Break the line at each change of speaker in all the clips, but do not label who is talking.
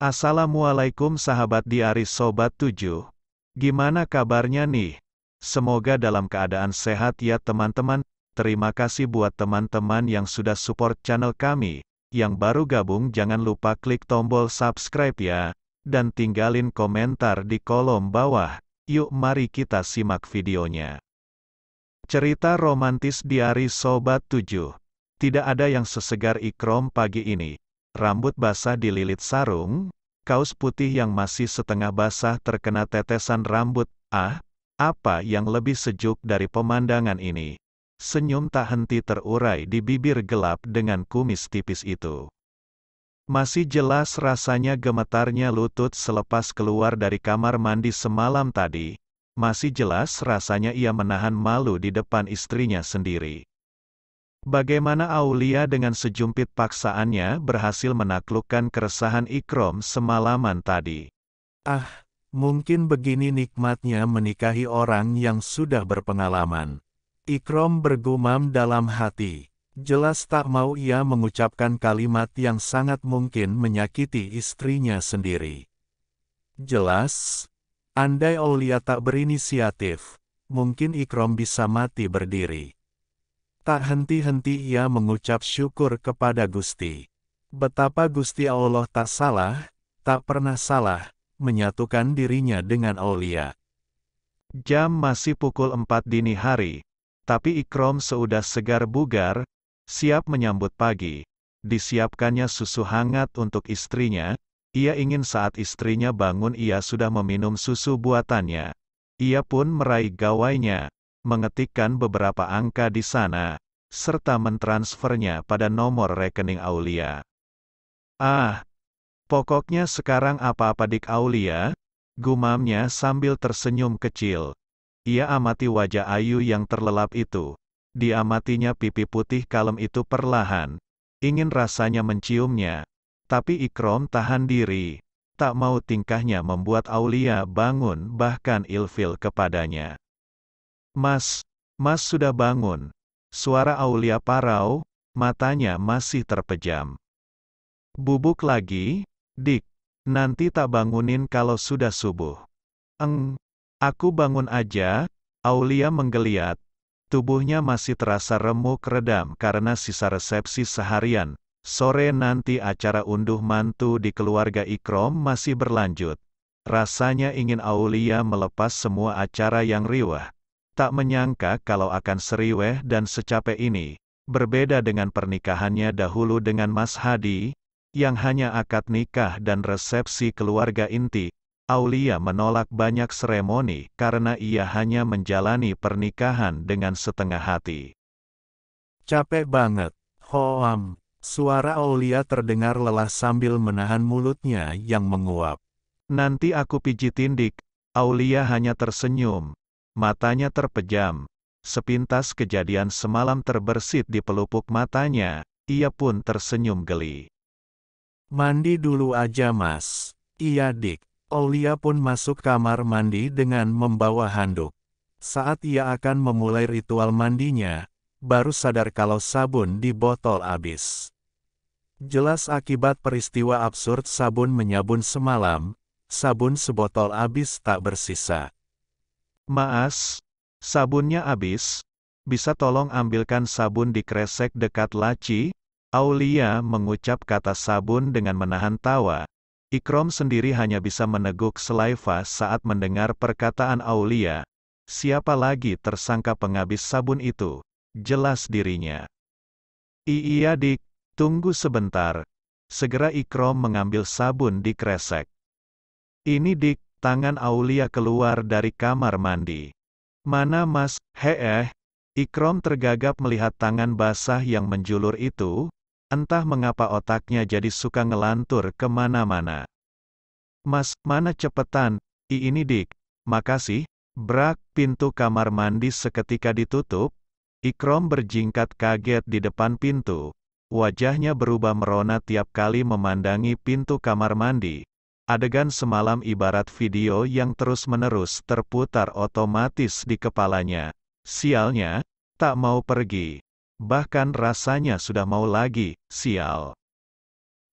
Assalamualaikum sahabat diari Sobat 7. Gimana kabarnya nih? Semoga dalam keadaan sehat ya teman-teman. Terima kasih buat teman-teman yang sudah support channel kami. Yang baru gabung jangan lupa klik tombol subscribe ya. Dan tinggalin komentar di kolom bawah. Yuk mari kita simak videonya. Cerita romantis diari Sobat 7. Tidak ada yang sesegar Ikrom pagi ini. Rambut basah dililit sarung, kaos putih yang masih setengah basah terkena tetesan rambut. Apa yang lebih sejuk dari pemandangan ini? Senyum tak henti terurai di bibir gelap dengan kumis tipis itu. Masih jelas rasanya gemetarnya lutut selepas keluar dari kamar mandi semalam tadi. Masih jelas rasanya ia menahan malu di depan istrinya sendiri. Bagaimana Aulia dengan sejumpit paksaannya berhasil menaklukkan keresahan Ikrom semalaman tadi.
Mungkin begini nikmatnya menikahi orang yang sudah berpengalaman. Ikrom bergumam dalam hati. Jelas tak mau ia mengucapkan kalimat yang sangat mungkin menyakiti istrinya sendiri. Jelas, andai Aulia tak berinisiatif, mungkin Ikrom bisa mati berdiri. Tak henti-henti ia mengucap syukur kepada Gusti. Betapa Gusti Allah tak salah, tak pernah salah, menyatukan dirinya dengan Aulia.
Jam masih pukul 4 dini hari, tapi Ikrom sudah segar bugar, siap menyambut pagi. Disiapkannya susu hangat untuk istrinya, ia ingin saat istrinya bangun ia sudah meminum susu buatannya. Ia pun meraih gawainya, mengetikkan beberapa angka di sana, serta mentransfernya pada nomor rekening Aulia. Pokoknya sekarang apa-apa dik Aulia, gumamnya sambil tersenyum kecil. Ia amati wajah Ayu yang terlelap itu. Diamatinya pipi putih kalem itu perlahan. Ingin rasanya menciumnya. Tapi Ikrom tahan diri. Tak mau tingkahnya membuat Aulia bangun bahkan ilfil kepadanya. Mas sudah bangun. Suara Aulia parau, matanya masih terpejam. Bubuk lagi, dik. Nanti tak bangunin kalau sudah subuh. Aku bangun aja, Aulia menggeliat. Tubuhnya masih terasa remuk redam karena sisa resepsi seharian. Sore nanti acara unduh mantu di keluarga Ikrom masih berlanjut. Rasanya ingin Aulia melepas semua acara yang riweh. Tak menyangka kalau akan seriweh dan secapek ini. Berbeda dengan pernikahannya dahulu dengan Mas Hadi, yang hanya akad nikah dan resepsi keluarga inti. Aulia menolak banyak seremoni karena ia hanya menjalani pernikahan dengan setengah hati.
Capek banget, Hoam. Suara Aulia terdengar lelah sambil menahan mulutnya yang menguap.
Nanti aku pijitin dik. Aulia hanya tersenyum. Matanya terpejam. Sepintas kejadian semalam terbersit di pelupuk matanya. Ia pun tersenyum geli.
Mandi dulu aja mas. Iya dik. Aulia pun masuk kamar mandi dengan membawa handuk. Saat ia akan memulai ritual mandinya, baru sadar kalau sabun di botol habis. Jelas akibat peristiwa absurd sabun menyabun semalam, sabun sebotol habis tak bersisa.
Maas, sabunnya habis. Bisa tolong ambilkan sabun di kresek dekat laci? Aulia mengucap kata sabun dengan menahan tawa. Ikrom sendiri hanya bisa meneguk selaiva saat mendengar perkataan Aulia. Siapa lagi tersangka penghabis sabun itu? Jelas dirinya. Iya dik, tunggu sebentar. Segera Ikrom mengambil sabun di kresek. Ini dik, tangan Aulia keluar dari kamar mandi. Mana mas, Ikrom tergagap melihat tangan basah yang menjulur itu. Entah mengapa otaknya jadi suka ngelantur kemana-mana. Mas, mana cepetan, ini dik, makasih. Brak, pintu kamar mandi seketika ditutup. Ikrom berjingkat kaget di depan pintu. Wajahnya berubah merona tiap kali memandangi pintu kamar mandi. Adegan semalam ibarat video yang terus-menerus terputar otomatis di kepalanya. Sialnya, tak mau pergi. Bahkan rasanya sudah mau lagi, sial.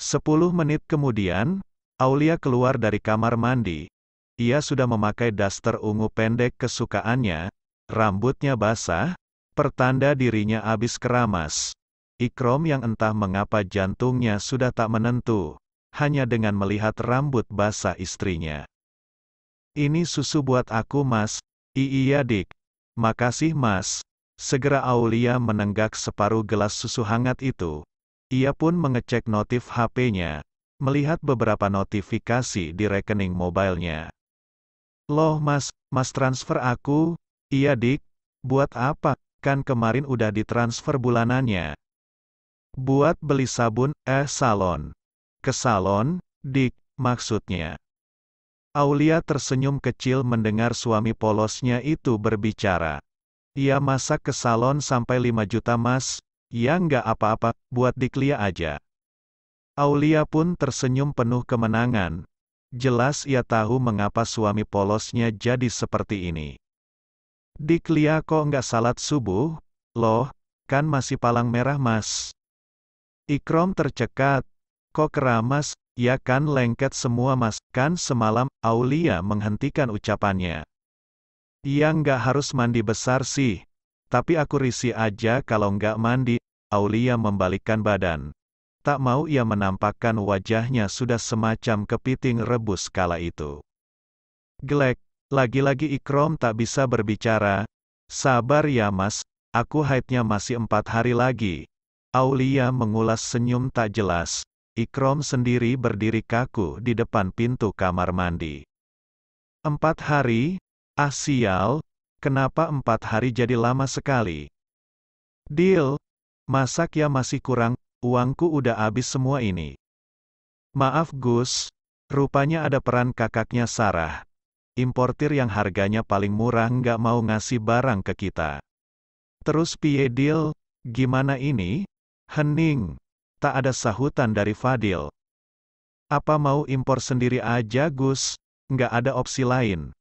10 menit kemudian, Aulia keluar dari kamar mandi. Ia sudah memakai daster ungu pendek kesukaannya, rambutnya basah, pertanda dirinya habis keramas. Ikrom yang entah mengapa jantungnya sudah tak menentu, hanya dengan melihat rambut basah istrinya. Ini susu buat aku mas, iya dik. Makasih mas. Segera Aulia menenggak separuh gelas susu hangat itu. Ia pun mengecek notif HP-nya, melihat beberapa notifikasi di rekening mobilenya. Loh mas transfer aku? Iya dik, buat apa? Kan kemarin udah ditransfer bulanannya. Buat beli sabun, salon. Ke salon, dik, maksudnya. Aulia tersenyum kecil mendengar suami polosnya itu berbicara. Ia masak ke salon sampai 5 juta mas, ya nggak apa-apa, buat diklia aja. Aulia pun tersenyum penuh kemenangan. Jelas ia tahu mengapa suami polosnya jadi seperti ini. Diklia kok nggak salat subuh? Loh, kan masih palang merah mas. Ikrom tercekat. Kok keramas? Ya kan lengket semua mas, kan semalam. Aulia menghentikan ucapannya. Ia nggak harus mandi besar sih. Tapi aku risih aja kalau nggak mandi. Aulia membalikkan badan. Tak mau ia menampakkan wajahnya sudah semacam kepiting rebus kala itu. Gelek, lagi-lagi Ikrom tak bisa berbicara. Sabar ya mas, aku haidnya masih 4 hari lagi. Aulia mengulas senyum tak jelas. Ikrom sendiri berdiri kaku di depan pintu kamar mandi. 4 hari? Ah sial, kenapa 4 hari jadi lama sekali? Deal, masak ya masih kurang, uangku udah habis semua ini. Maaf Gus, rupanya ada peran kakaknya Sarah. Importir yang harganya paling murah nggak mau ngasih barang ke kita. Terus piye deal, gimana ini? Hening, tak ada sahutan dari Fadil. Apa mau impor sendiri aja Gus, nggak ada opsi lain.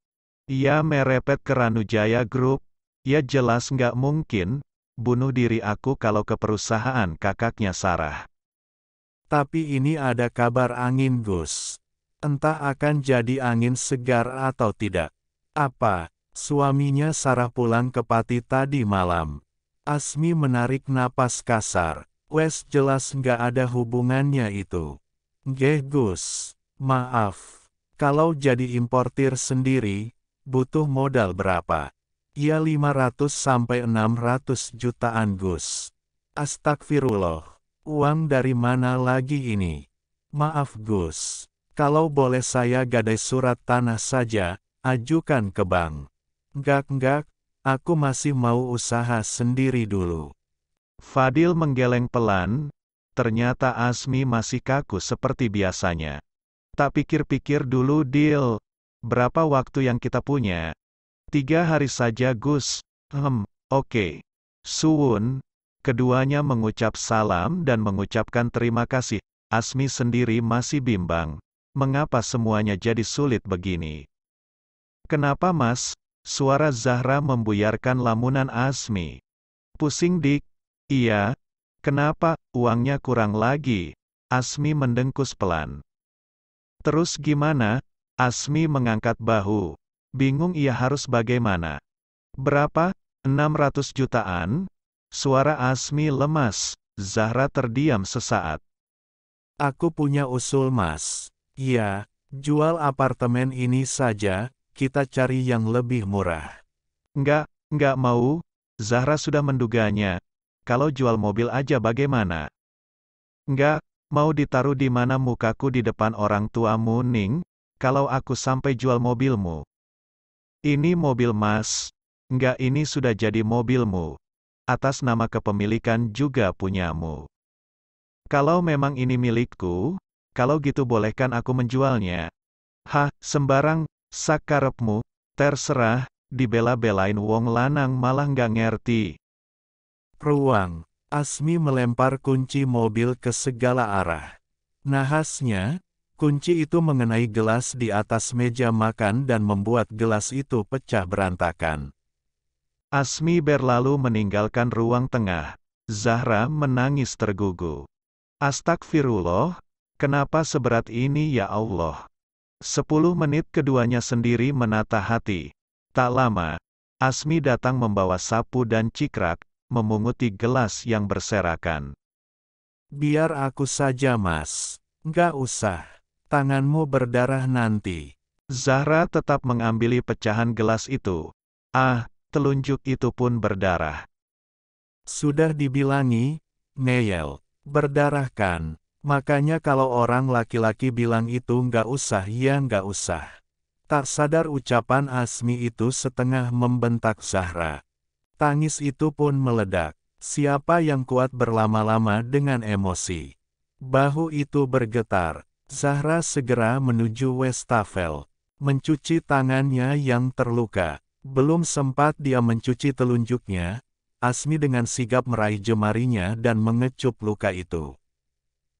Ia merepet ke Ranujaya Group. Ya jelas nggak mungkin, bunuh diri aku kalau ke perusahaan kakaknya Sarah.
Tapi ini ada kabar angin Gus. Entah akan jadi angin segar atau tidak. Apa? Suaminya Sarah pulang ke Pati tadi malam. Asmi menarik napas kasar. Wes jelas nggak ada hubungannya itu. Nggih Gus, maaf. Kalau jadi importir sendiri, butuh modal berapa? Ya 500 sampai 600 jutaan Gus. Astagfirullah. Uang dari mana lagi ini? Maaf Gus. Kalau boleh saya gadai surat tanah saja, ajukan ke bank. Enggak, aku masih mau usaha sendiri dulu.
Fadil menggeleng pelan. Ternyata Asmi masih kaku seperti biasanya. Tak pikir-pikir dulu deal. Berapa waktu yang kita punya? 3 hari saja Gus. Oke. Suwun. Keduanya mengucap salam dan mengucapkan terima kasih. Asmi sendiri masih bimbang. Mengapa semuanya jadi sulit begini? Kenapa mas? Suara Zahra membuyarkan lamunan Asmi. Pusing dik. Iya. Kenapa? Uangnya kurang lagi. Asmi mendengkus pelan. Terus gimana? Asmi mengangkat bahu. Bingung ia harus bagaimana. Berapa? 600 jutaan? Suara Asmi lemas. Zahra terdiam sesaat.
Aku punya usul mas. Ya, jual apartemen ini saja, kita cari yang lebih murah.
Enggak mau, Zahra sudah menduganya. Kalau jual mobil aja bagaimana? Enggak, mau ditaruh di mana mukaku di depan orang tuamu, Ning? Kalau aku sampai jual mobilmu. Ini mobil Mas. Enggak, ini sudah jadi mobilmu. Atas nama kepemilikan juga punyamu. Kalau memang ini milikku, kalau gitu bolehkan aku menjualnya? Hah, sembarang, sakarepmu, terserah, dibela-belain wong lanang malah nggak ngerti.
Ruang. Asmi melempar kunci mobil ke segala arah. Nahasnya, kunci itu mengenai gelas di atas meja makan dan membuat gelas itu pecah berantakan.
Asmi berlalu meninggalkan ruang tengah. Zahra menangis tergugu. Astagfirullah, kenapa seberat ini ya Allah? 10 menit keduanya sendiri menata hati. Tak lama, Asmi datang membawa sapu dan cikrak, memunguti gelas yang berserakan.
Biar aku saja Mas. Nggak usah. Tanganmu berdarah nanti.
Zahra tetap mengambil pecahan gelas itu. Ah, telunjuk itu pun berdarah.
Sudah dibilangi, ngeyel. Berdarah kan. Makanya kalau orang laki-laki bilang itu nggak usah ya nggak usah. Tak sadar ucapan Asmi itu setengah membentak Zahra. Tangis itu pun meledak. Siapa yang kuat berlama-lama dengan emosi? Bahu itu bergetar. Zahra segera menuju wastafel. Mencuci tangannya yang terluka. Belum sempat dia mencuci telunjuknya, Asmi dengan sigap meraih jemarinya dan mengecup luka itu.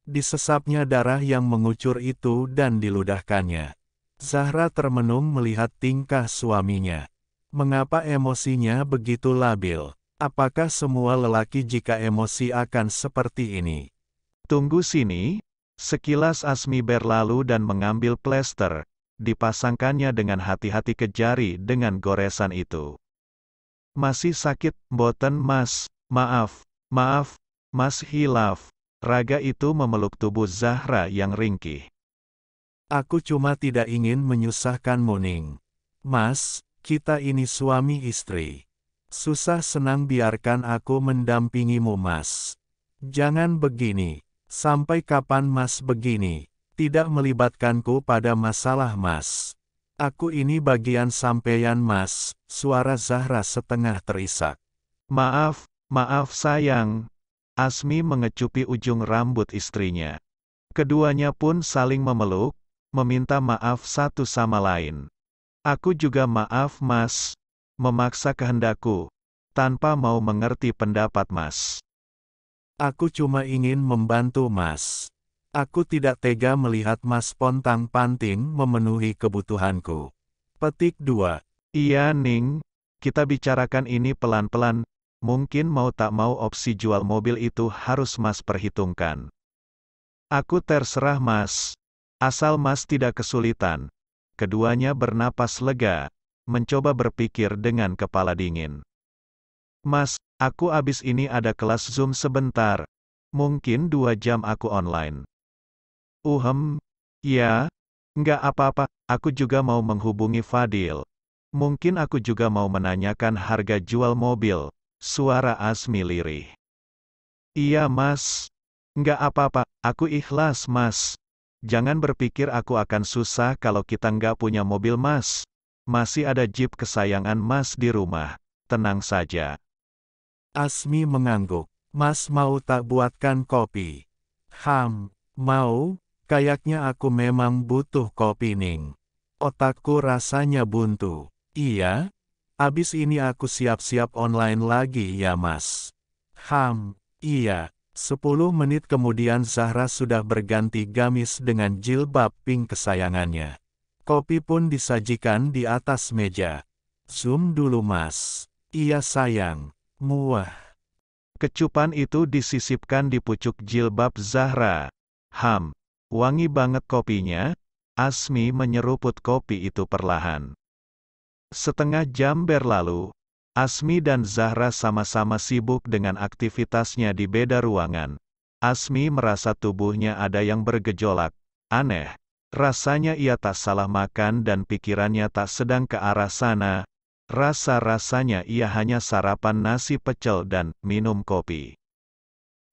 Disesapnya darah yang mengucur itu dan diludahkannya. Zahra termenung melihat tingkah suaminya. Mengapa emosinya begitu labil? Apakah semua lelaki jika emosi akan seperti ini?
Tunggu sini. Sekilas Asmi berlalu dan mengambil plester, dipasangkannya dengan hati-hati ke jari dengan goresan itu. Masih sakit, mboten Mas, maaf, Mas hilaf. Raga itu memeluk tubuh Zahra yang ringkih.
Aku cuma tidak ingin menyusahkanmu, Ning. Mas, kita ini suami istri. Susah senang biarkan aku mendampingimu, Mas. Jangan begini. Sampai kapan Mas begini? Tidak melibatkanku pada masalah Mas. Aku ini bagian sampeyan Mas. Suara Zahra setengah terisak.
Maaf sayang. Asmi mengecupi ujung rambut istrinya. Keduanya pun saling memeluk, meminta maaf satu sama lain. Aku juga maaf Mas, memaksa kehendakku, tanpa mau mengerti pendapat Mas.
Aku cuma ingin membantu Mas. Aku tidak tega melihat Mas pontang-panting memenuhi kebutuhanku. Petik 2.
Iya Ning, kita bicarakan ini pelan-pelan, mungkin mau tak mau opsi jual mobil itu harus Mas perhitungkan. Aku terserah Mas, asal Mas tidak kesulitan. Keduanya bernapas lega, mencoba berpikir dengan kepala dingin. Mas, aku abis ini ada kelas Zoom sebentar. Mungkin 2 jam aku online. Ya, nggak apa-apa, aku juga mau menghubungi Fadil. Mungkin aku juga mau menanyakan harga jual mobil. Suara Asmi lirih. Iya Mas. Nggak apa-apa, aku ikhlas Mas. Jangan berpikir aku akan susah kalau kita nggak punya mobil Mas. Masih ada Jeep kesayangan Mas di rumah. Tenang saja.
Asmi mengangguk. Mas mau tak buatkan kopi? Mau, kayaknya aku memang butuh kopi Ning. Otakku rasanya buntu. Iya? Abis ini aku siap-siap online lagi ya Mas. Iya. 10 menit kemudian Zahra sudah berganti gamis dengan jilbab pink kesayangannya. Kopi pun disajikan di atas meja. Zoom dulu Mas. Iya sayang. Muah.
Kecupan itu disisipkan di pucuk jilbab Zahra. Wangi banget kopinya. Asmi menyeruput kopi itu perlahan. Setengah jam berlalu, Asmi dan Zahra sama-sama sibuk dengan aktivitasnya di beda ruangan. Asmi merasa tubuhnya ada yang bergejolak. Aneh. Rasanya ia tak salah makan dan pikirannya tak sedang ke arah sana. Rasa-rasanya ia hanya sarapan nasi pecel dan minum kopi.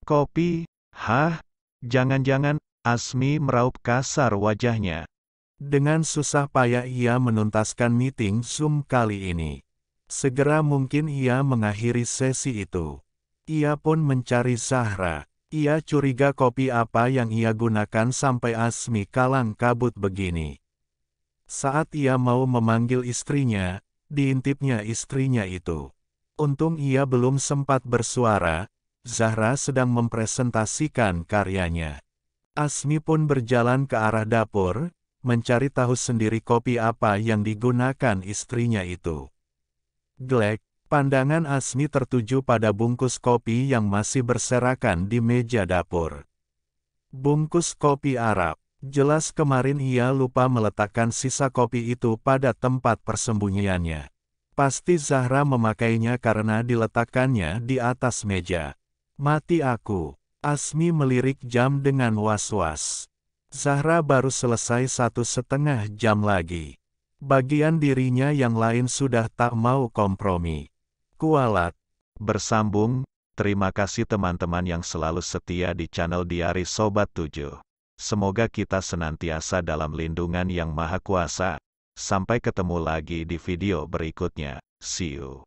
Kopi? Hah? Jangan-jangan, Asmi meraup kasar wajahnya.
Dengan susah payah ia menuntaskan meeting Zoom kali ini. Segera mungkin ia mengakhiri sesi itu. Ia pun mencari Zahra. Ia curiga kopi apa yang ia gunakan sampai Asmi kalang kabut begini. Saat ia mau memanggil istrinya, diintipnya istrinya itu. Untung ia belum sempat bersuara, Zahra sedang mempresentasikan karyanya. Asmi pun berjalan ke arah dapur, mencari tahu sendiri kopi apa yang digunakan istrinya itu. Glek, pandangan Asmi tertuju pada bungkus kopi yang masih berserakan di meja dapur. Bungkus kopi Arab. Jelas kemarin ia lupa meletakkan sisa kopi itu pada tempat persembunyiannya. Pasti Zahra memakainya karena diletakkannya di atas meja. Mati aku. Asmi melirik jam dengan was-was. Zahra baru selesai 1,5 jam lagi. Bagian dirinya yang lain sudah tak mau kompromi. Kualat.
Bersambung, terima kasih teman-teman yang selalu setia di channel Diari Sobat 7. Semoga kita senantiasa dalam lindungan Yang Maha Kuasa. Sampai ketemu lagi di video berikutnya. See you.